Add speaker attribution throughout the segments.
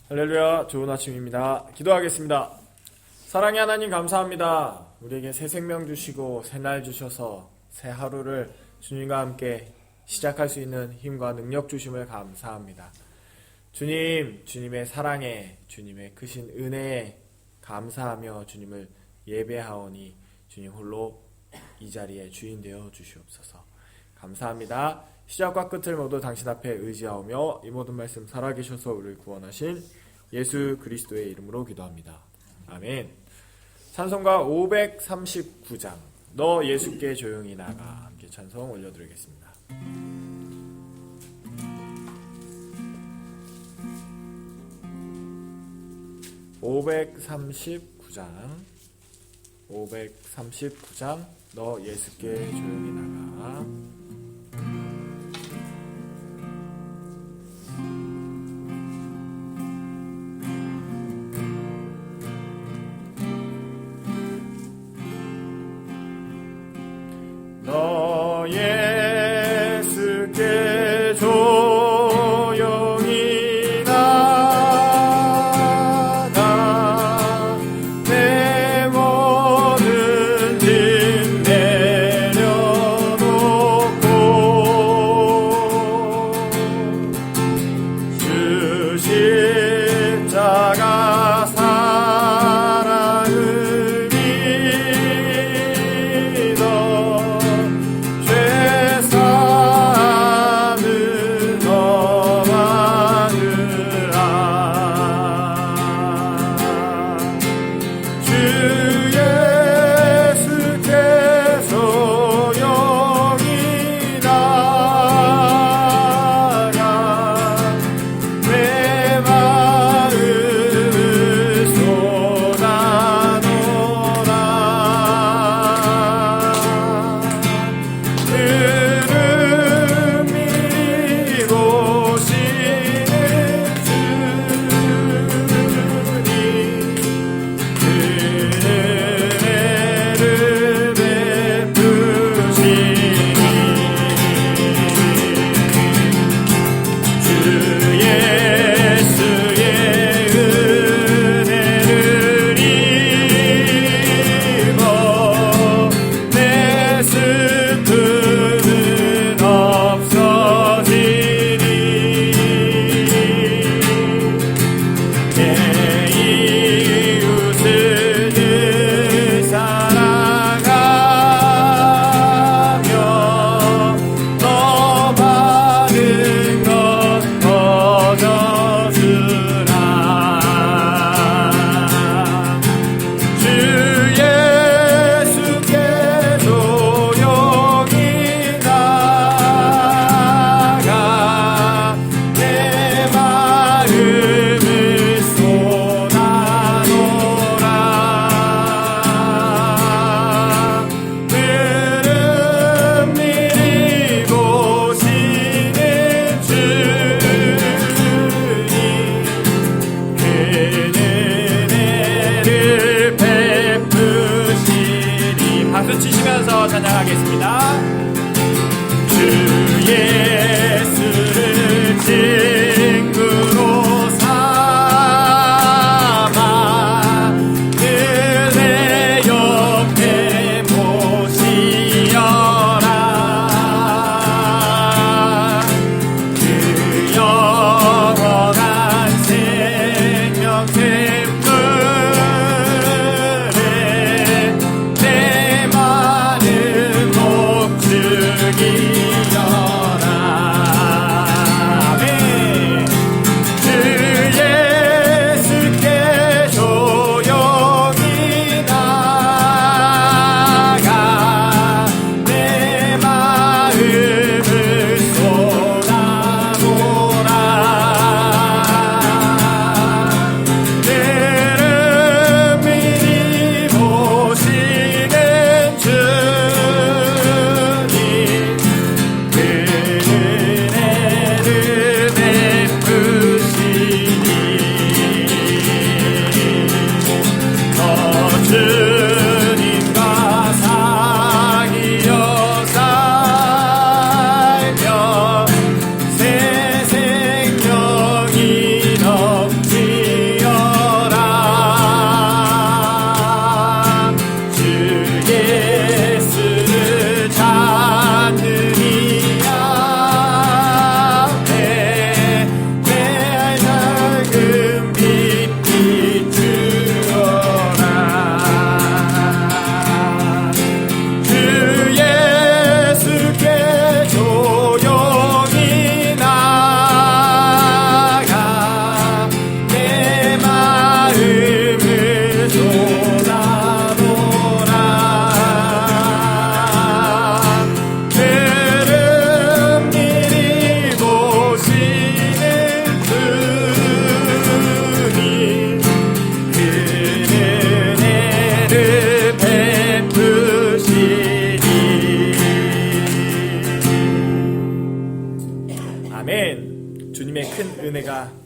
Speaker 1: 할렐루야, 좋은 아침입니다. 기도하겠습니다. 사랑의 하나님 감사합니다. 우리에게 새 생명 주시고 새 날 주셔서 새 하루를 주님과 함께 시작할 수 있는 힘과 능력 주심을 감사합니다. 주님, 주님의 사랑에, 주님의 크신 은혜에 감사하며 주님을 예배하오니 주님 홀로 이 자리에 주인 되어 주시옵소서. 감사합니다. 시작과 끝을 모두 당신 앞에 의지하오며 이 모든 말씀 살아계셔서 우리를 구원하신 예수 그리스도의 이름으로 기도합니다. 아멘. 찬송가 539장 너 예수께 조용히 나가 함께 찬송 올려드리겠습니다. 539장 너 예수께 조용히 나가. 너 예수께 조용히 나가 내 모든 짐 내려놓고 주 십자가 사랑을 믿어 죄사함을 더 받으라. 주 예수께 조용히 나가 내 맘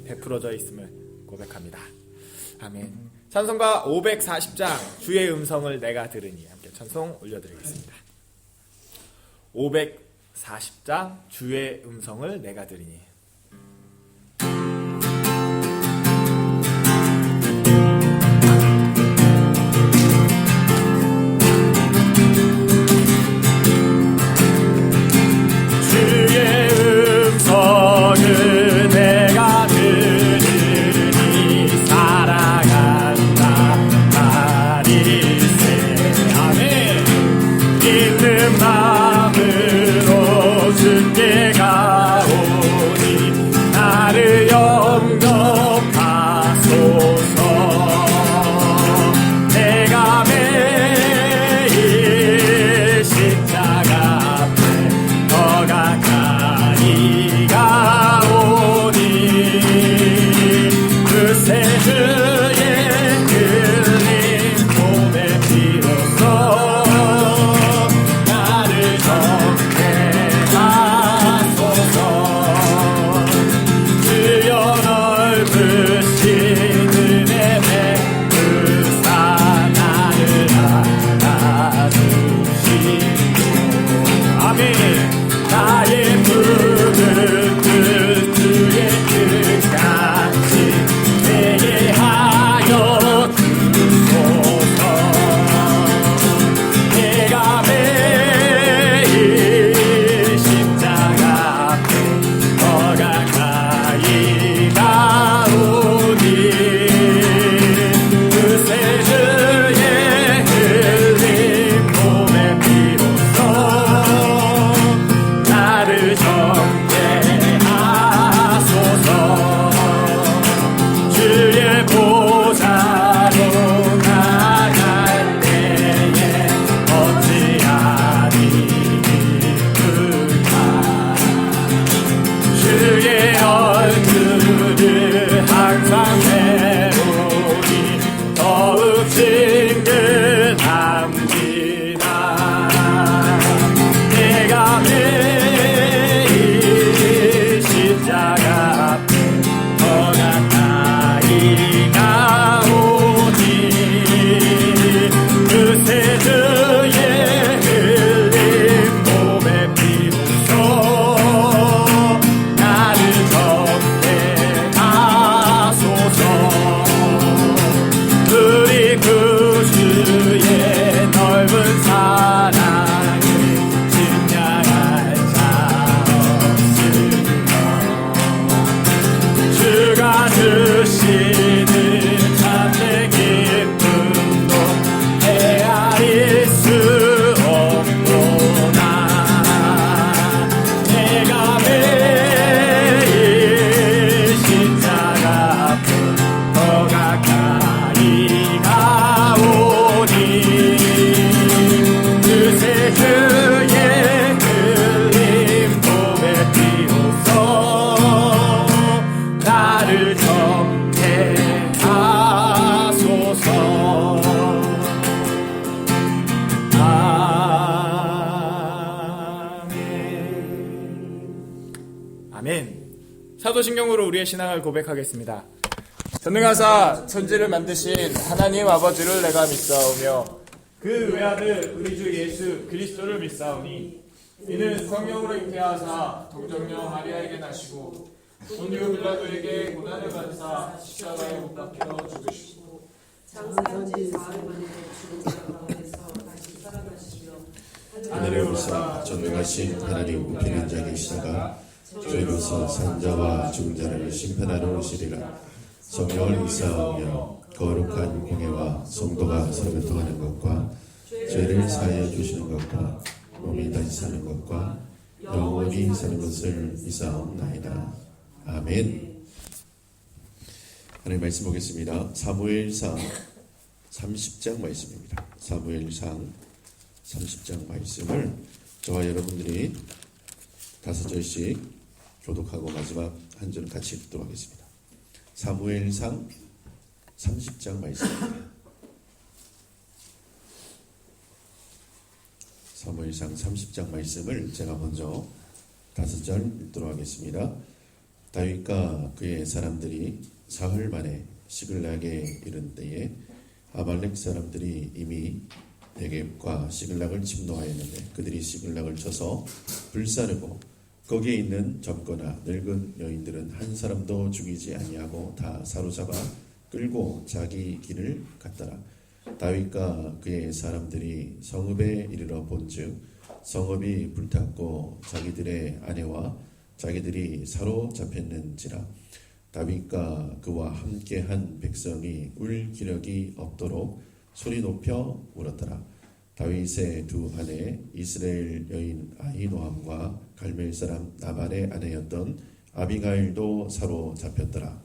Speaker 1: 베풀어져 있음을 고백합니다. 아멘. 찬송가 540장 주의 음성을 내가 들으니 함께 찬송 올려드리겠습니다. 540장 주의 음성을 내가 들으니. 사도신경으로 우리의 신앙을 고백하겠습니다. 전능하사 천지를 만드신 하나님 아버지를 내가 믿사오며 그 외아들 우리 주 예수 그리스도를 믿사오니 이는 성령으로 잉태하사 동정녀 마리아에게 나시고 본디오 빌라도에게 고난을 받으사 십자가에 못 박혀 죽으시고
Speaker 2: 장사한 지 사흘 만에 죽은 자 가운데서 다시 살아나시며
Speaker 3: 하늘에 오사 전능하신 하나님 우편인 자 계시다가 저희로서 산자와 죽은 자를 심판하러 오시리라. 성령을 이사하며 거룩한 공예와 성도가 서로 교통하는 것과 죄를 사하여 주시는 것과 몸이 다시 사는 것과 영원히 사는 것을 이사옵나이다. 아멘. 하나님 말씀 보겠습니다. 사무엘상 30장 말씀입니다. 사무엘상 30장 말씀을 저와 여러분들이 5절씩 교독하고 마지막 한 절 같이 읽도록 하겠습니다. 사무엘상 30장 말씀입니다. 사무엘상 30장 말씀을 제가 먼저 5절 읽도록 하겠습니다. 다윗과 그의 사람들이 사흘 만에 시글락에 이른 때에 아말렉 사람들이 이미 네겝과 시글락을 침노하였는데 그들이 시글락을 쳐서 불사르고 거기에 있는 젊거나 늙은 여인들은 한 사람도 죽이지 아니하고 다 사로잡아 끌고 자기 길을 갔더라. 다윗과 그의 사람들이 성읍에 이르러 본즉 성읍이 불탔고 자기들의 아내와 자기들이 사로잡혔는지라. 다윗과 그와 함께한 백성이 울 기력이 없도록 소리 높여 울었더라. 다윗의 두 아내 이스라엘 여인 아히노함과 갈멜 사람 나발의 아내였던 아비가일도 사로잡혔더라.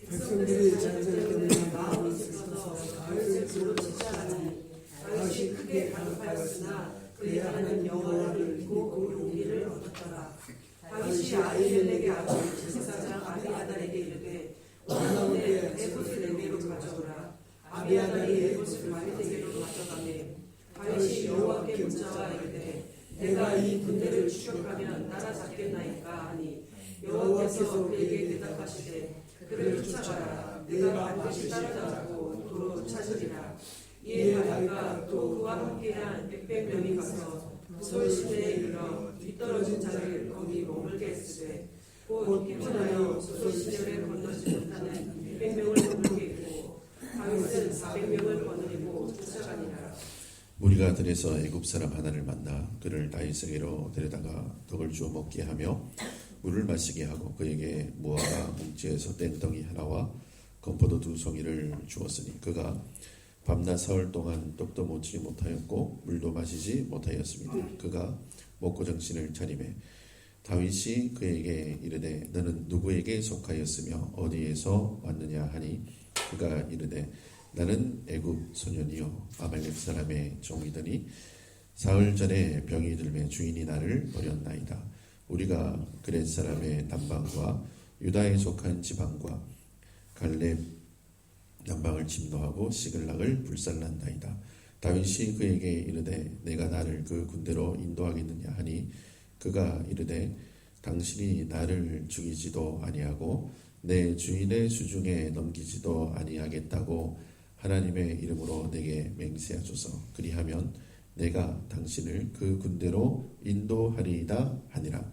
Speaker 2: 백성들이 전쟁 때문에 마음이 슬퍼서 다윗을 불러 치지 않으니 다윗이 크게 간파하였으나 그의 하나님 여호와를 믿고 용기를 얻었더라. 다윗이 아히멜렉의 아들 제사장 아비아달에게 이르되 원하건대 에봇을 내게로 가져오라. 아비아달이 에봇을 다윗에게로 가져가매 다윗이 여호와께 문자와 이르되 내가 이 군대를 추격하면 따라잡겠나이까 하니 여호와께서 그에게 대답하시되 그를 쫓아가라. 내가 반드시 따라잡고 도로 찾으리라. 이에 다윗과 또 그와 함께한 600명이 가서 부솔 시내에 이르러 뒤떨어진 자를 거기 머물게 했으되 곧 피곤하여 부솔 시내를 건너지 못하는 600명을 머물게 했고 다윗은 400명을 거느리고 쫓아가니라.
Speaker 3: 무리가 들에서 애굽 사람 하나를 만나 그를 다윗에게로 데려다가 덕을 주어 먹게 하며 물을 마시게 하고 그에게 무화과 뭉치에서 뗀덩이 하나와 건포도 2송이를 주었으니 그가 밤낮 사흘 동안 떡도 먹지 못하였고 물도 마시지 못하였습니다. 그가 먹고 정신을 차리매 다윗이 그에게 이르되 너는 누구에게 속하였으며 어디에서 왔느냐 하니 그가 이르되 나는 애굽 소년이요 아말렉 사람의 종이더니 사흘 전에 병이 들매 주인이 나를 버렸나이다. 우리가 그렛 사람의 남방과 유다에 속한 지방과 갈렙 남방을 침노하고 시글락을 불살란다이다. 다윗이 그에게 이르되 내가 나를 그 군대로 인도하겠느냐 하니 그가 이르되 당신이 나를 죽이지도 아니하고 내 주인의 수중에 넘기지도 아니하겠다고 하나님의 이름으로 내게 맹세하소서. 그리하면 내가 당신을 그 군대로 인도하리이다 하니라.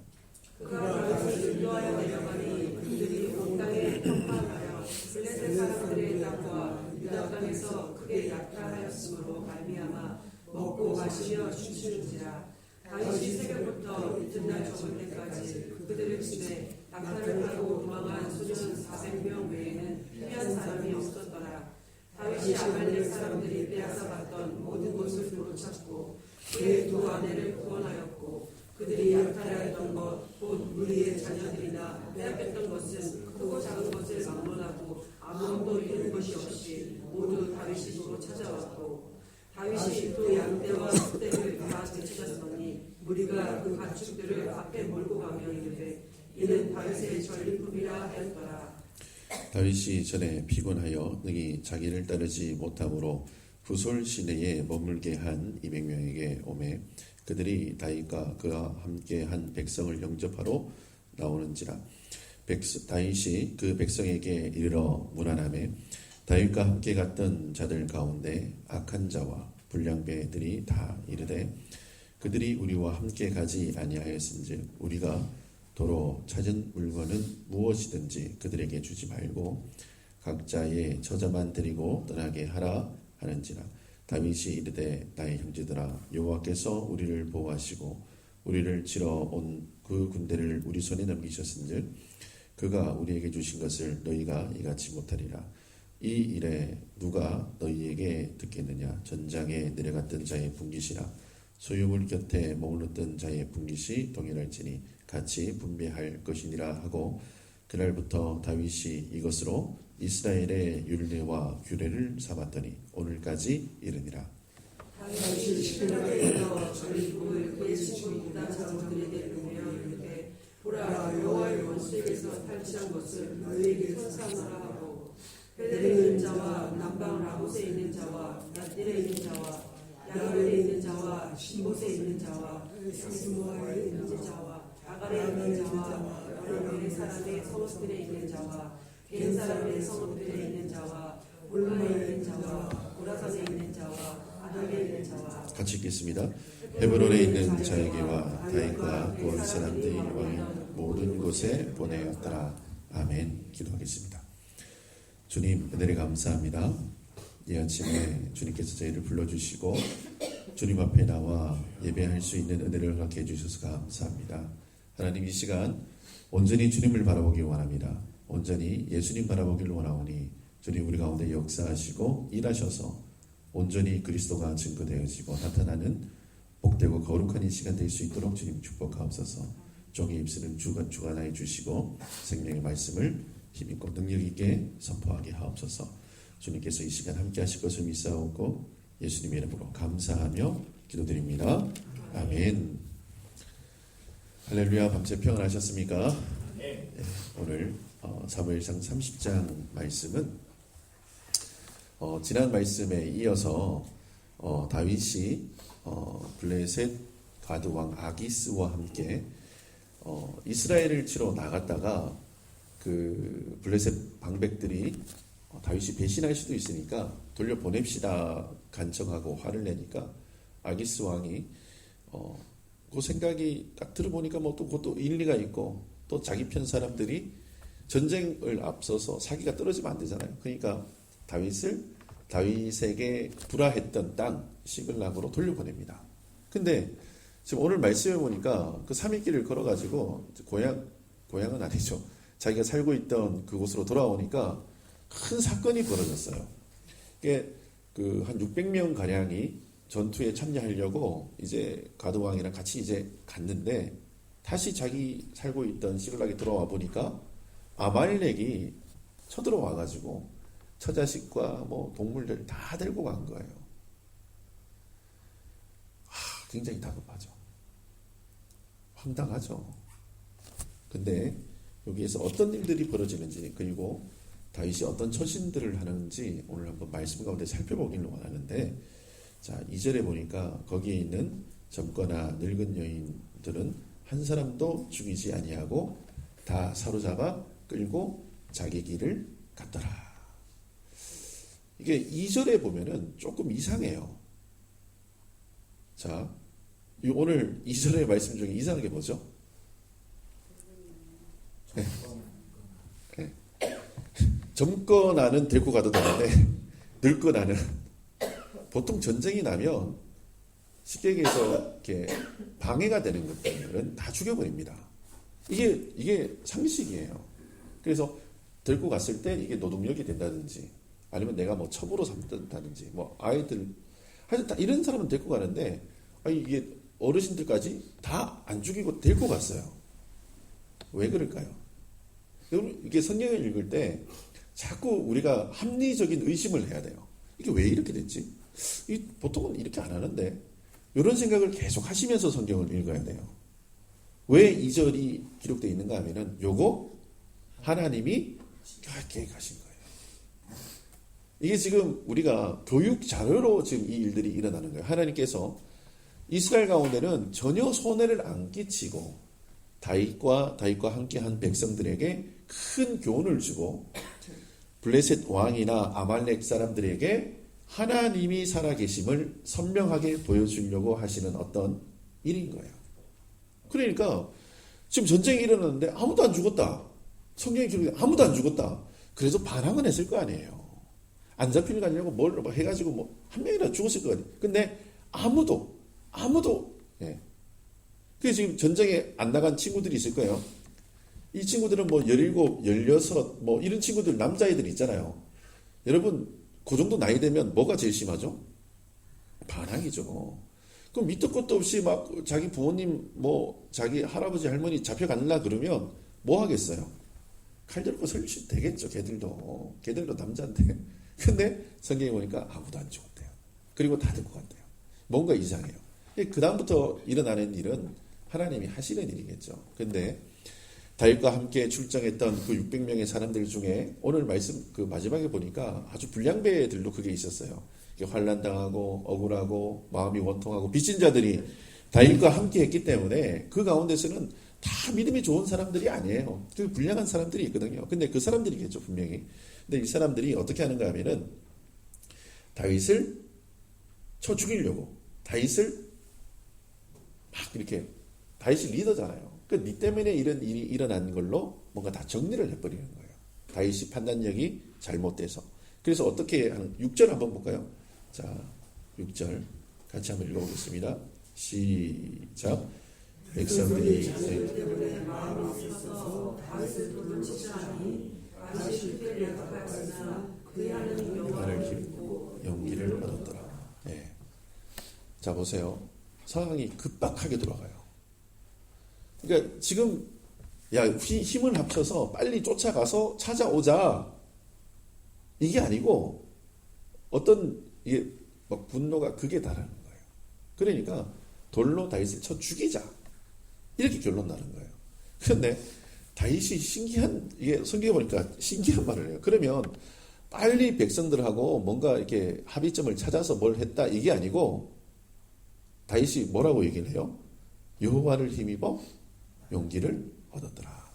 Speaker 2: 그가 다윗을 인도하여 내려가니 그들이 온 땅에 평판하여 블레셋 사람들의 땅과 유다 땅에서 크게 약탈하였으므로 말미암아 먹고 마시며 춤추는지라. 다윗이 새벽부터 이튿날 저물 때까지 그들을 치매 약탈을 하고 도망한 소년 400명 외에는 피한 사람이 없었더라. 다윗이 아말렉 사람들이 빼앗아갔던 모든 곳을 도로찾고 그의 두 아내를 구원하였고 그들이 약탈하였던 것 곧 무리의 자녀들이나 빼앗겼던 것은 크고 작은 것을 막론하고 아무것도 잃은 것이 없이 모두 다윗이 도로 찾아왔고 다윗이 또 양떼와 소떼를 다 되찾았더니 무리가 그 가축들을 앞에 몰고 가며 이르되 이는 다윗의 전리품이라 하였더라.
Speaker 3: 다윗이 전에 피곤하여 능히 자기를 따르지 못함으로 부솔 시내에 머물게 한 200명에게 오매 그들이 다윗과 그와 함께한 백성을 영접하러 나오는지라. 다윗이 그 백성에게 이르러 문안하매 다윗과 함께 갔던 자들 가운데 악한 자와 불량배들이 다 이르되 그들이 우리와 함께 가지 아니하였은즉 우리가 도로 찾은 물건은 무엇이든지 그들에게 주지 말고 각자의 처자만 데리고 떠나게 하라 하는지라. 다윗이 이르되 나의 형제들아 여호와께서 우리를 보호하시고 우리를 치러 온 그 군대를 우리 손에 넘기셨은즉 그가 우리에게 주신 것을 너희가 이같이 못하리라. 이 일에 누가 너희에게 듣겠느냐. 전장에 내려갔던 자의 분깃이라 소유물 곁에 머물렀던 자의 분깃이 동일할지니 같이 분배할 것이니라 하고 그날부터 다윗이 이것으로 이스라엘의 율례와 규례를 삼았더니 오늘까지 이르니라.
Speaker 2: 다윗이 시글락에 이르러 전리품을 그의 친구 유다 장로들에게 보며 이르되 보라 여호와의 원수에게서 탈취한 것을 너희에게 선사하노라 하고 벨레에 있는 자와 남방 라못에 있는 자와 낫딜에 있는 자와 야갈에 있는 자와 신봇에 있는 자와 스무아에 있는 자와 아갈에 있는 자와 그 사람의 성읍들에 있는 자와 겐 사람의 성읍들에 있는 자와 올마에 있는 자와 고라산에 있는 자와 아담에 있는 자와
Speaker 3: 같이 읽겠습니다. 헤브론에 있는 자에게와 다윗과 그 온 사람들이 왕인 모든 곳에 보내었더라. 아멘. 기도하겠습니다. 주님 은혜를 감사합니다. 이 아침에 주님께서 저희를 불러주시고 주님 앞에 나와 예배할 수 있는 은혜를 허락해 주셔서 감사합니다. 하나님 이 시간 온전히 주님을 바라보길 원합니다. 온전히 예수님 바라보길 원하오니 주님 우리 가운데 역사하시고 일하셔서 온전히 그리스도가 증거되어지고 나타나는 복되고 거룩한 이 시간 될 수 있도록 주님 축복하옵소서. 종의 입술을 주관하여 주시고 생명의 말씀을 힘있고 능력있게 선포하게 하옵소서. 주님께서 이 시간 함께 하실 것을 믿사오고 예수님의 이름으로 감사하며 기도드립니다. 아멘. 할렐루야. 밤새 평안하셨습니까? 네, 오늘 사무엘상 30장 말씀은 지난 말씀에 이어서 다윗이 블레셋 가드왕 아기스와 함께 이스라엘을 치러 나갔다가 그 블레셋 방백들이 다윗이 배신할 수도 있으니까 돌려보냅시다 간청하고 화를 내니까 아기스 왕이 그 생각이 딱 들어보니까 뭐 또 그것도 일리가 있고 또 자기 편 사람들이 전쟁을 앞서서 사기가 떨어지면 안 되잖아요. 그러니까 다윗에게 불화했던 땅 시글락으로 돌려보냅니다. 근데 지금 오늘 말씀해 보니까 그 3일 길을 걸어가지고 고향은 아니죠. 자기가 살고 있던 그곳으로 돌아오니까 큰 사건이 벌어졌어요. 이게 그 한 600명 가량이 전투에 참여하려고 이제 가드왕이랑 같이 이제 갔는데 다시 자기 살고 있던 시글락에 들어와 보니까 아말렉이 쳐들어와 가지고 처자식과 뭐 동물들 다 데리고 간 거예요. 굉장히 다급하죠. 황당하죠. 근데 여기에서 어떤 일들이 벌어지는지 그리고 다윗이 어떤 처신들을 하는지 오늘 한번 말씀 가운데 살펴보기를 원하는데, 자 2절에 보니까 거기에 있는 젊거나 늙은 여인들은 한 사람도 죽이지 아니하고 다 사로잡아 끌고 자기 길을 갔더라. 이게 2절에 보면은 조금 이상해요. 자, 오늘 2절의 말씀 중에 이상한 게 뭐죠? 네. 네. 젊거나는 데리고 가도 되는데 늙거나는 보통 전쟁이 나면 쉽게 얘기해서 이렇게 방해가 되는 것들은 다 죽여버립니다. 이게 상식이에요. 그래서 데리고 갔을 때 이게 노동력이 된다든지 아니면 내가 뭐 첩으로 삼든다든지 뭐 아이들 하여튼 다 이런 사람은 데리고 가는데 이게 어르신들까지 다 안 죽이고 데리고 갔어요. 왜 그럴까요? 여러분 이게 성경을 읽을 때 자꾸 우리가 합리적인 의심을 해야 돼요. 이게 왜 이렇게 됐지? 보통은 이렇게 안 하는데 이런 생각을 계속 하시면서 성경을 읽어야 돼요. 왜 2절이 기록되어 있는가 하면은 요거 하나님이 계획하신 거예요. 이게 지금 우리가 교육 자료로 지금 이 일들이 일어나는 거예요. 하나님께서 이스라엘 가운데는 전혀 손해를 안 끼치고 다윗과 함께한 백성들에게 큰 교훈을 주고 블레셋 왕이나 아말렉 사람들에게 하나님이 살아계심을 선명하게 보여주려고 하시는 어떤 일인 거예요. 그러니까 지금 전쟁이 일어났는데 아무도 안 죽었다. 성경에 기록돼 아무도 안 죽었다. 그래서 반항은 했을 거 아니에요. 안 잡히는 거 아니냐고 뭘 해가지고 뭐 한 명이라도 죽었을 거 아니에요. 근데 아무도 예. 그게 지금 전쟁에 안 나간 친구들이 있을 거예요. 이 친구들은 뭐 17, 16, 뭐 이런 친구들 남자애들 있잖아요. 여러분 그 정도 나이 되면 뭐가 제일 심하죠? 반항이죠. 그럼 밑도 끝도 없이 막 자기 부모님 뭐 자기 할아버지 할머니 잡혀갈라 그러면 뭐 하겠어요? 칼 들고 설치 되겠죠. 걔들도 남자인데. 근데 성경에 보니까 아무도 안 죽었대요. 그리고 다 듣고 간대요. 뭔가 이상해요. 그 다음부터 일어나는 일은 하나님이 하시는 일이겠죠. 근데 다윗과 함께 출정했던 그 600명의 사람들 중에 오늘 말씀 그 마지막에 보니까 아주 불량배들도 그게 있었어요. 환난당하고 억울하고 마음이 원통하고 빚진 자들이 다윗과 함께 했기 때문에 그 가운데서는 다 믿음이 좋은 사람들이 아니에요. 그 불량한 사람들이 있거든요. 근데 그 사람들이겠죠, 분명히. 근데 이 사람들이 어떻게 하는가 하면은 다윗을 쳐 죽이려고 다윗을 막 이렇게 다윗이 리더잖아요. 니 때문에 이런 일이 일어난 걸로 뭔가 다 정리를 해버리는 거예요. 다윗이 판단력이 잘못돼서. 그래서 어떻게 하는 6절 한번 볼까요? 자, 6절 같이 한번 읽어보겠습니다. 시작. 백성들이
Speaker 2: 때문에 마음이 있어서 다윗을 돌로 치자니 다윗이 그들을 갚았으나 그의 하나님 여호와를 기쁘고
Speaker 3: 용기를 얻었더라. 네. 자, 보세요. 상황이 급박하게 돌아가요. 그러니까 지금 야, 힘을 합쳐서 빨리 쫓아가서 찾아오자. 이게 아니고 어떤 이게 막 분노가 극에 달하는 거예요. 그러니까 돌로 다윗을 쳐 죽이자. 이렇게 결론 나는 거예요. 그런데 다윗이 신기한, 이게 성경에 보니까 신기한 말을 해요. 그러면 빨리 백성들하고 뭔가 이렇게 합의점을 찾아서 뭘 했다 이게 아니고 다윗이 뭐라고 얘기를 해요? 여호와를 힘입어 용기를 얻었더라.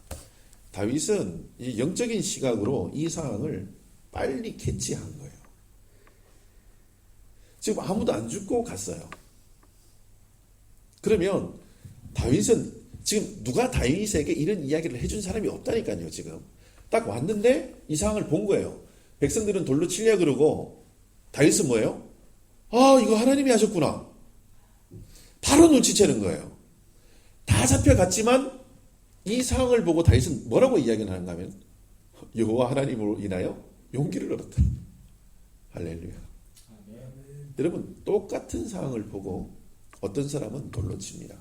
Speaker 3: 다윗은 이 영적인 시각으로 이 상황을 빨리 캐치한 거예요. 지금 아무도 안 죽고 갔어요. 그러면 다윗은 지금 누가 다윗에게 이런 이야기를 해준 사람이 없다니까요. 지금 딱 왔는데 이 상황을 본 거예요. 백성들은 돌로 치려 그러고 다윗은 뭐예요? 아, 이거 하나님이 하셨구나. 바로 눈치채는 거예요. 다 잡혀갔지만 이 상황을 보고 다윗은 뭐라고 이야기를 하는가 하면 여호와 하나님으로 인하여 용기를 얻었다. 할렐루야. 여러분, 똑같은 상황을 보고 어떤 사람은 돌로 칩니다.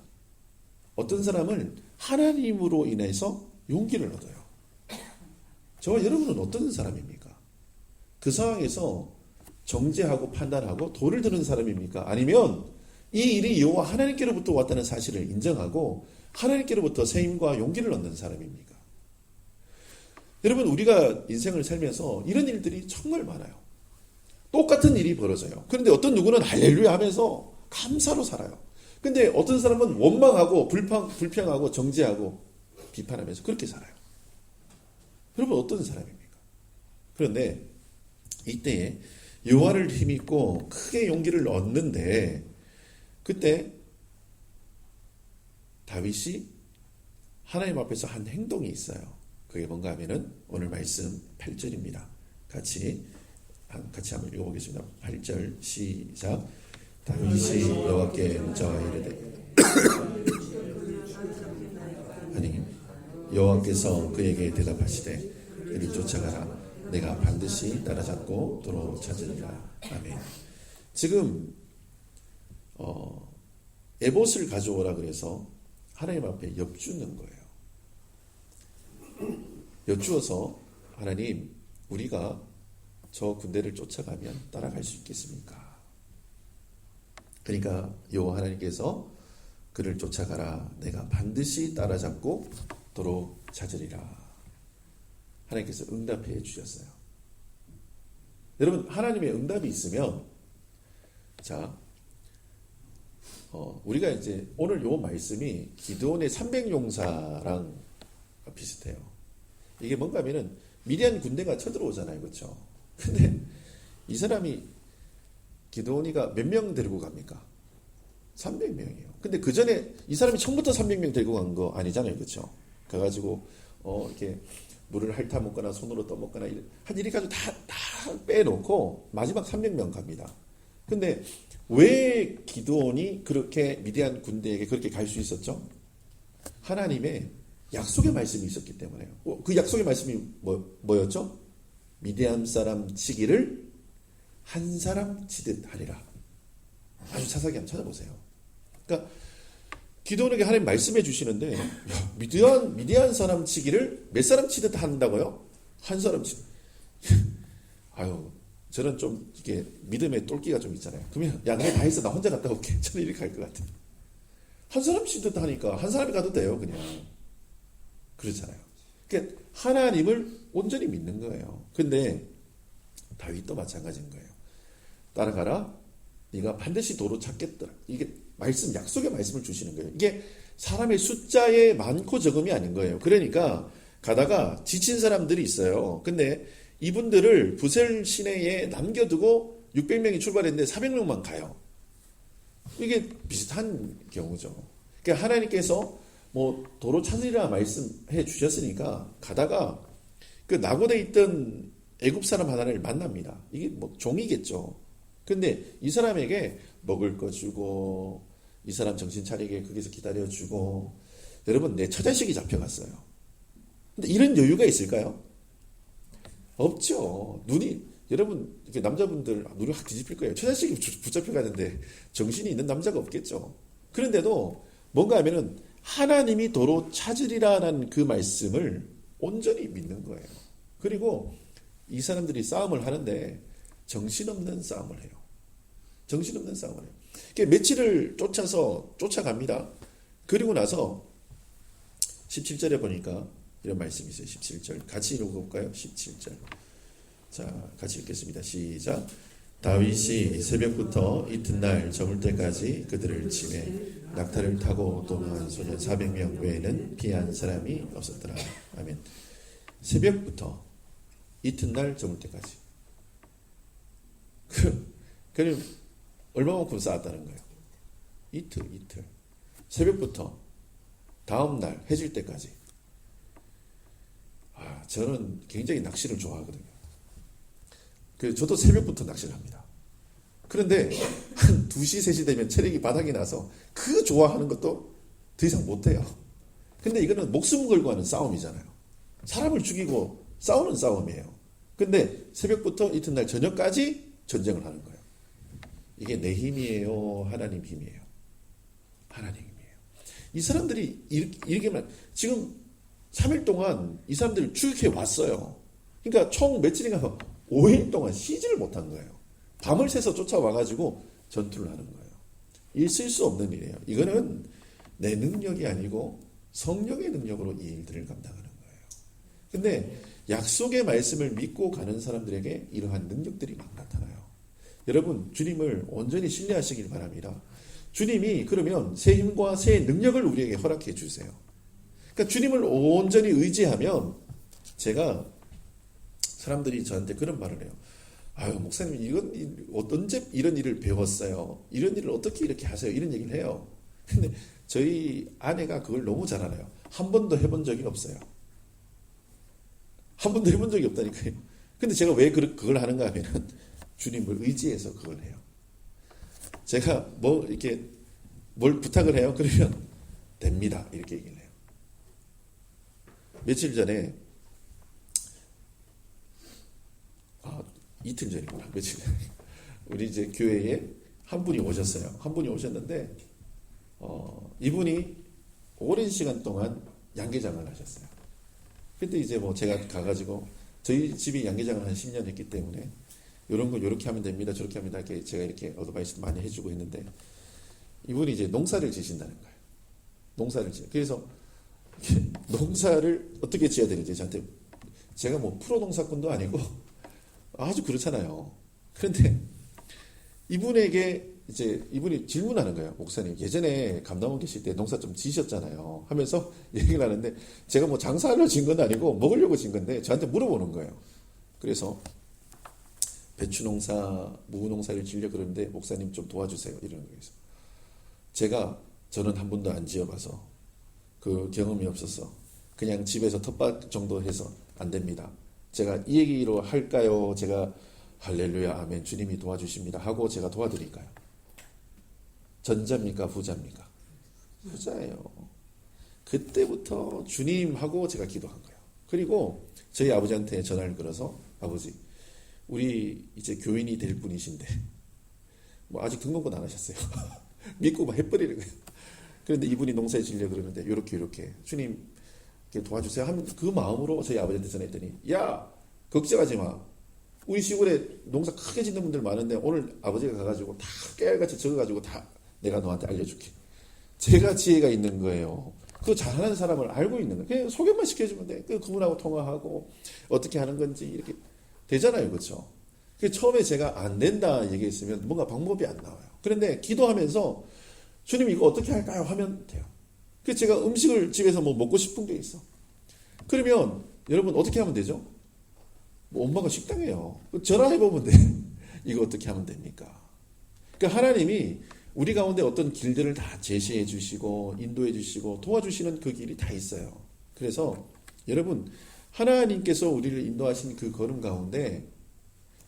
Speaker 3: 어떤 사람은 하나님으로 인해서 용기를 얻어요. 저와 여러분은 어떤 사람입니까? 그 상황에서 정죄하고 판단하고 돌을 드는 사람입니까? 아니면 이 일이 여호와 하나님께로부터 왔다는 사실을 인정하고 하나님께로부터 새 힘과 용기를 얻는 사람입니까? 여러분, 우리가 인생을 살면서 이런 일들이 정말 많아요. 똑같은 일이 벌어져요. 그런데 어떤 누구는 할렐루야 하면서 감사로 살아요. 근데 어떤 사람은 원망하고 불평하고 정죄하고 비판하면서 그렇게 살아요. 여러분, 어떤 사람입니까? 그런데 이때에 여호와를 힘입고 크게 용기를 얻는데 그때 다윗이 하나님 앞에서 한 행동이 있어요. 그게 뭔가 하면은 오늘 말씀 8절입니다. 같이 한번 읽어보겠습니다. 8절 시작. 다윗이 여호와께 묻자와 이르되 아니 여호와께서 그에게 대답하시되 그를 쫓아가라. 내가 반드시 따라잡고 도로 찾으리라. 아멘. 지금 에봇을 가져오라 그래서 하나님 앞에 엽주는 거예요. 엽주어서 하나님, 우리가 저 군대를 쫓아가면 따라갈 수 있겠습니까? 그러니까 여호와 하나님께서 그를 쫓아가라. 내가 반드시 따라잡고 도로 찾으리라. 하나님께서 응답해 주셨어요. 여러분, 하나님의 응답이 있으면 자, 우리가 이제 오늘 요 말씀이 기드온의 300용사랑 비슷해요. 이게 뭔가 하면은 미디안 군대가 쳐들어오잖아요. 그렇죠? 근데 이 사람이 기드온이가 몇 명 데리고 갑니까? 300명이에요. 근데 그 전에 이 사람이 처음부터 300명 데리고 간 거 아니잖아요. 그렇죠? 가가지고 이렇게 물을 핥아 먹거나 손으로 떠먹거나 한 이렇게 가지고 다 빼놓고 마지막 300명 갑니다. 근데 왜 기드온이 그렇게 미디안 군대에게 그렇게 갈 수 있었죠? 하나님의 약속의 말씀이 있었기 때문에요. 그 약속의 말씀이 뭐였죠? 미디안 사람 치기를 한 사람 치듯 하리라. 아주 자세하게 한번 찾아보세요. 그러니까 기드온에게 하나님 말씀해 주시는데 미디안 사람 치기를 몇 사람 치듯 한다고요? 한 사람 아유, 저는 좀 이게 믿음의 똘끼가 좀 있잖아요. 그러면 야, 내가 다 했어. 나 혼자 갔다 올게. 저는 이렇게 할 것 같아요. 한 사람 치듯 하니까 한 사람이 가도 돼요. 그냥. 그렇잖아요. 그러니까 하나님을 온전히 믿는 거예요. 근데 다윗도 마찬가지인 거예요. 따라가라. 네가 반드시 도로 찾겠더라. 이게 말씀, 약속의 말씀을 주시는 거예요. 이게 사람의 숫자의 많고 적음이 아닌 거예요. 그러니까 가다가 지친 사람들이 있어요. 근데 이분들을 부셀 시내에 남겨두고 600명이 출발했는데 400명만 가요. 이게 비슷한 경우죠. 그러니까 하나님께서 뭐 도로 찾으리라 말씀해 주셨으니까 가다가 그 낙오돼 있던 애굽 사람 하나를 만납니다. 이게 뭐 종이겠죠. 근데 이 사람에게 먹을 거 주고 이 사람 정신 차리게 거기서 기다려주고 여러분 내 처자식이 잡혀갔어요. 근데 이런 여유가 있을까요? 없죠. 여러분 이렇게 남자분들 눈이 확 뒤집힐 거예요. 처자식이 붙잡혀가는데 정신이 있는 남자가 없겠죠. 그런데도 뭔가 하면은 하나님이 도로 찾으리라는 그 말씀을 온전히 믿는 거예요. 그리고 이 사람들이 싸움을 하는데 정신없는 싸움을 해요. 정신없는 싸움을 해요. 며칠을 쫓아갑니다. 그리고 나서 17절에 보니까 이런 말씀이 있어요. 17절 같이 읽어볼까요? 17절 자 같이 읽겠습니다. 시작. 다윗이 새벽부터 이튿날 저물 때까지 그들을 치매 낙타를 타고 도망한 소년 400명 외에는 피한 사람이 없었더라. 아멘. 새벽부터 이튿날 저물 때까지 그럼 얼마만큼 쌓았다는 거예요? 이틀 새벽부터 다음날 해질 때까지. 저는 굉장히 낚시를 좋아하거든요. 저도 새벽부터 낚시를 합니다. 그런데 한 2시, 3시 되면 체력이 바닥이 나서 그 좋아하는 것도 더 이상 못해요. 근데 이거는 목숨 걸고 하는 싸움이잖아요. 사람을 죽이고 싸우는 싸움이에요. 근데 새벽부터 이튿날 저녁까지 전쟁을 하는 거예요. 이게 내 힘이에요? 하나님 힘이에요? 하나님 힘이에요. 이 사람들이 이렇게만 지금 3일 동안 이 사람들을 추격해 왔어요. 그러니까 총 며칠인가 5일 동안 쉬지를 못한 거예요. 밤을 새서 쫓아와가지고 전투를 하는 거예요. 있을 수 없는 일이에요. 이거는 내 능력이 아니고 성령의 능력으로 이 일들을 감당하는 거예요. 근데 약속의 말씀을 믿고 가는 사람들에게 이러한 능력들이 막 나타나요. 여러분 주님을 온전히 신뢰하시길 바랍니다. 주님이 그러면 새 힘과 새 능력을 우리에게 허락해 주세요. 그러니까 주님을 온전히 의지하면 제가 사람들이 저한테 그런 말을 해요. 아유 목사님 이건 언제 이런 일을 배웠어요? 이런 일을 어떻게 이렇게 하세요? 이런 얘기를 해요. 근데 저희 아내가 그걸 너무 잘 알아요. 한 번도 해본 적이 없어요. 한 번도 해본 적이 없다니까요. 근데 제가 왜 그걸 하는가 하면은 주님을 의지해서 그걸 해요. 제가 뭐 이렇게 뭘 부탁을 해요. 그러면 됩니다. 이렇게 얘기를 해요. 며칠 전에 이틀 전이구나. 며칠 전에 우리 이제 교회에 한 분이 오셨어요. 한 분이 오셨는데 이분이 오랜 시간 동안 양계장을 하셨어요. 그때 이제 뭐 제가 가가지고 저희 집이 양계장을 한 10년 했기 때문에 이런 거 이렇게 하면 됩니다. 저렇게 합니다. 이렇게 제가 이렇게 어드바이스 많이 해주고 했는데 이분이 이제 농사를 지신다는 거예요. 농사를 지어. 그래서 농사를 어떻게 지어야 되는지 저한테 제가 뭐 프로 농사꾼도 아니고 아주 그렇잖아요. 그런데 이분에게 이제 이분이 질문하는 거예요. 목사님 예전에 감남원 계실 때 농사 좀 지셨잖아요. 하면서 얘기를 하는데 제가 뭐 장사하려고 진 건 아니고 먹으려고 진 건데 저한테 물어보는 거예요. 그래서 배추 농사, 무 농사를 지려고 그러는데 목사님 좀 도와주세요. 이러는 거예요. 저는 한 번도 안 지어봐서 그 경험이 없어서 그냥 집에서 텃밭 정도 해서 안 됩니다. 제가 이 얘기로 할까요? 제가 할렐루야 아멘 주님이 도와주십니다 하고 제가 도와드릴까요? 전자입니까? 부자입니까? 부자예요. 그때부터 주님하고 제가 기도한 거예요. 그리고 저희 아버지한테 전화를 걸어서 아버지 우리 이제 교인이 될 분이신데 뭐 아직 등록은 안 하셨어요. 믿고 막 해버리는 거예요. 그런데 이분이 농사에 지려고 그러는데 이렇게 주님 도와주세요 하면 그 마음으로 저희 아버지한테 전했더니 야 걱정하지 마. 우리 시골에 농사 크게 짓는 분들 많은데 오늘 아버지가 가가지고 다 깨알같이 적어가지고 다 내가 너한테 알려줄게. 제가 지혜가 있는 거예요. 그 잘하는 사람을 알고 있는 거예요. 그냥 소개만 시켜주면 돼. 그분하고 통화하고 어떻게 하는 건지 이렇게 되잖아요. 그렇죠? 처음에 제가 안 된다 얘기했으면 뭔가 방법이 안 나와요. 그런데 기도하면서 주님 이거 어떻게 할까요? 하면 돼요. 그래서 제가 음식을 집에서 뭐 먹고 싶은 게 있어. 그러면 여러분 어떻게 하면 되죠? 뭐 엄마가 식당이에요. 전화해보면 돼. 이거 어떻게 하면 됩니까? 그러니까 하나님이 우리 가운데 어떤 길들을 다 제시해 주시고 인도해 주시고 도와주시는 그 길이 다 있어요. 그래서 여러분 하나님께서 우리를 인도하신 그 걸음 가운데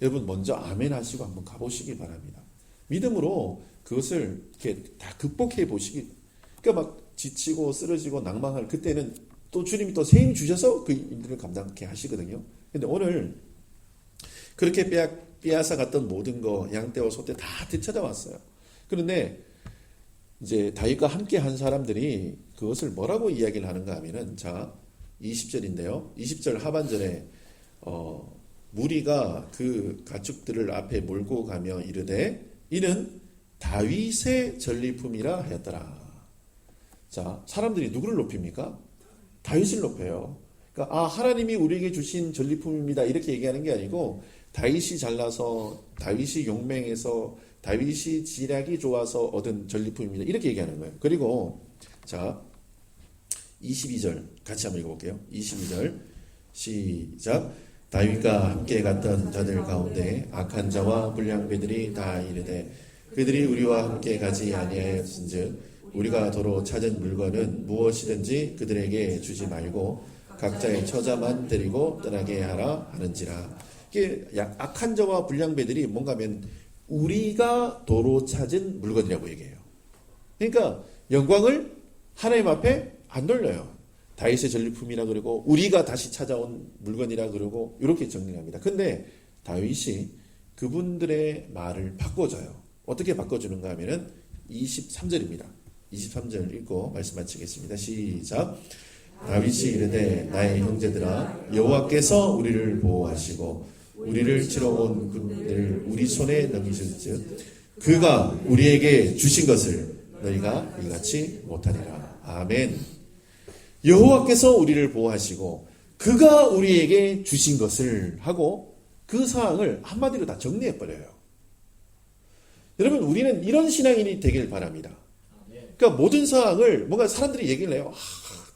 Speaker 3: 여러분 먼저 아멘 하시고 한번 가보시기 바랍니다. 믿음으로 그것을 이렇게 다 극복해 보시기. 그러니까 막 지치고 쓰러지고 낭망할 그때는 또 주님이 또 새 힘 주셔서 그 일들을 감당케 하시거든요. 근데 오늘 그렇게 빼앗아 갔던 모든 거 양떼와 소떼 다 되찾아왔어요. 그런데 이제 다윗과 함께 한 사람들이 그것을 뭐라고 이야기를 하는가 하면은 자 20절인데요. 20절 하반절에 무리가 그 가축들을 앞에 몰고 가며 이르되 이는 다윗의 전리품이라 하였더라. 자, 사람들이 누구를 높입니까? 다윗을 높여요. 그러니까 하나님이 우리에게 주신 전리품입니다. 이렇게 얘기하는 게 아니고 다윗이 잘나서 다윗이 용맹해서 다윗이 지략이 좋아서 얻은 전리품입니다. 이렇게 얘기하는 거예요. 그리고 자 22절 같이 한번 읽어볼게요. 22절 시작. 다윗과 함께 갔던 자들 가운데 악한 자와 불량배들이 다 이르되 그들이 우리와 함께 가지 아니하였은즉 우리가 도로 찾은 물건은 무엇이든지 그들에게 주지 말고 각자의 처자만 데리고 떠나게 하라 하는지라. 이게 악한 자와 불량배들이 뭔가 하면 우리가 도로 찾은 물건이라고 얘기해요. 그러니까 영광을 하나님 앞에 안 돌려요. 다윗의 전리품이라 그러고 우리가 다시 찾아온 물건이라 그러고 이렇게 정리합니다. 근데 다윗이 그분들의 말을 바꿔줘요. 어떻게 바꿔주는가 하면은 23절입니다. 23절 읽고 말씀 마치겠습니다. 시작. 다윗이 이르되 나의 형제들아 여호와께서 우리를 보호하시고 우리를 치러 온 군대를 우리 손에 넘기실즉 그가 우리에게 주신 것을 너희가 이같이 못하리라. 아멘. 여호와께서 우리를 보호하시고 그가 우리에게 주신 것을 하고 그 상황을 한마디로 다 정리해버려요. 여러분 우리는 이런 신앙인이 되길 바랍니다. 그러니까 모든 상황을 뭔가 사람들이 얘기를 해요.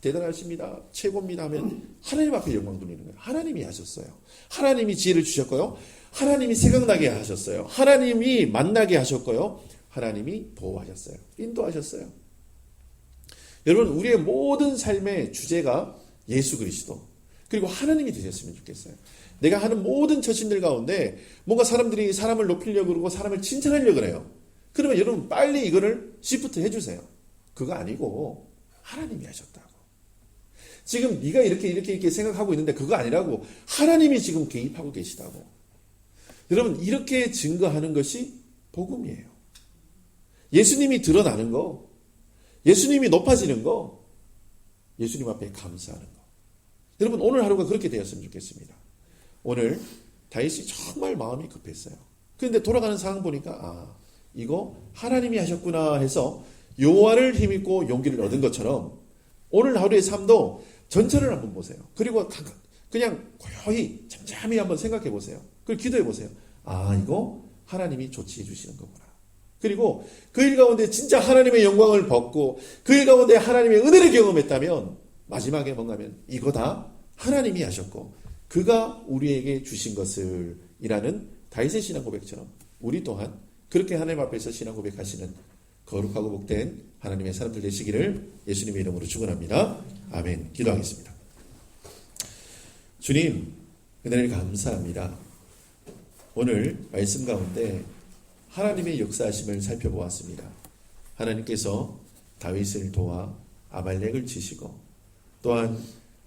Speaker 3: 대단하십니다. 최고입니다 하면 하나님 앞에 영광 돌리는 거예요. 하나님이 하셨어요. 하나님이 지혜를 주셨고요. 하나님이 생각나게 하셨어요. 하나님이 만나게 하셨고요. 하나님이 보호하셨어요. 인도하셨어요. 여러분 우리의 모든 삶의 주제가 예수 그리스도 그리고 하나님이 되셨으면 좋겠어요. 내가 하는 모든 처신들 가운데 뭔가 사람들이 사람을 높이려고 그러고 사람을 칭찬하려고 그래요. 그러면 여러분 빨리 이거를 시프트 해주세요. 그거 아니고 하나님이 하셨다고. 지금 네가 이렇게 생각하고 있는데 그거 아니라고 하나님이 지금 개입하고 계시다고. 여러분 이렇게 증거하는 것이 복음이에요. 예수님이 드러나는 거, 예수님이 높아지는 거, 예수님 앞에 감사하는 거. 여러분 오늘 하루가 그렇게 되었으면 좋겠습니다. 오늘 다윗이 정말 마음이 급했어요. 그런데 돌아가는 상황 보니까 이거 하나님이 하셨구나 해서 여호와를 힘입고 용기를 얻은 것처럼 오늘 하루의 삶도 전체를 한번 보세요. 그리고 그냥 고요히 잠잠히 한번 생각해 보세요. 그리고 기도해 보세요. 이거 하나님이 조치해 주시는 거구나. 그리고 그 일 가운데 진짜 하나님의 영광을 벗고 그 일 가운데 하나님의 은혜를 경험했다면 마지막에 뭔가면 이거 다 하나님이 하셨고 그가 우리에게 주신 것을 이라는 다윗의 신앙 고백처럼 우리 또한 그렇게 하나님 앞에서 신앙 고백하시는 거룩하고 복된 하나님의 사람들 되시기를 예수님의 이름으로 축원합니다. 아멘. 기도하겠습니다. 주님, 은혜를 감사합니다. 오늘 말씀 가운데 하나님의 역사하심을 살펴보았습니다. 하나님께서 다윗을 도와 아말렉을 치시고 또한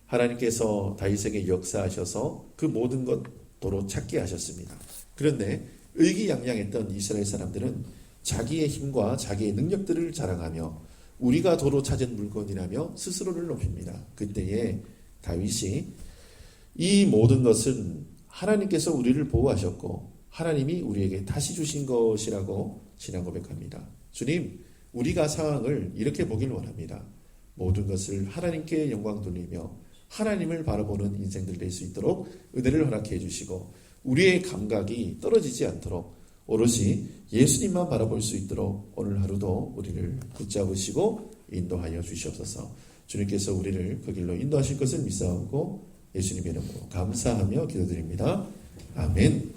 Speaker 3: 하나님께서 다윗에게 역사하셔서 그 모든 것 도로 찾게 하셨습니다. 그런데 의기양양했던 이스라엘 사람들은 자기의 힘과 자기의 능력들을 자랑하며 우리가 도로 찾은 물건이라며 스스로를 높입니다. 그때에 다윗이 이 모든 것은 하나님께서 우리를 보호하셨고 하나님이 우리에게 다시 주신 것이라고 신앙 고백합니다. 주님, 우리가 상황을 이렇게 보길 원합니다. 모든 것을 하나님께 영광 돌리며 하나님을 바라보는 인생들 될 수 있도록 은혜를 허락해 주시고 우리의 감각이 떨어지지 않도록 오롯이 예수님만 바라볼 수 있도록 오늘 하루도 우리를 붙잡으시고 인도하여 주시옵소서. 주님께서 우리를 그 길로 인도하실 것을 믿사오고 예수님의 이름으로 감사하며 기도드립니다. 아멘.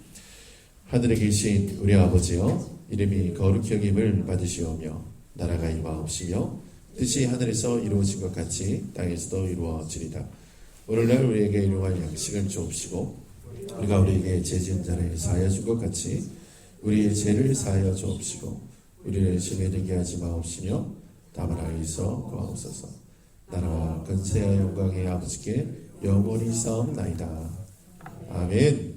Speaker 3: 하늘에 계신 우리 아버지여, 이름이 거룩히 여김을 받으시오며 나라가 임하옵시며 뜻이 하늘에서 이루어진 것 같이 땅에서도 이루어지리다. 오늘날 우리에게 일용할 양식을 주옵시고 우리가 우리에게 죄 지은 자를 사하여 준 것 같이 우리의 죄를 사하여 주옵시고 우리를 시험에 들게 하지 마옵시며 다만 악에서 구하옵소서. 나라와 권세와 영광의 아버지께 영원히 싸움나이다. 아멘.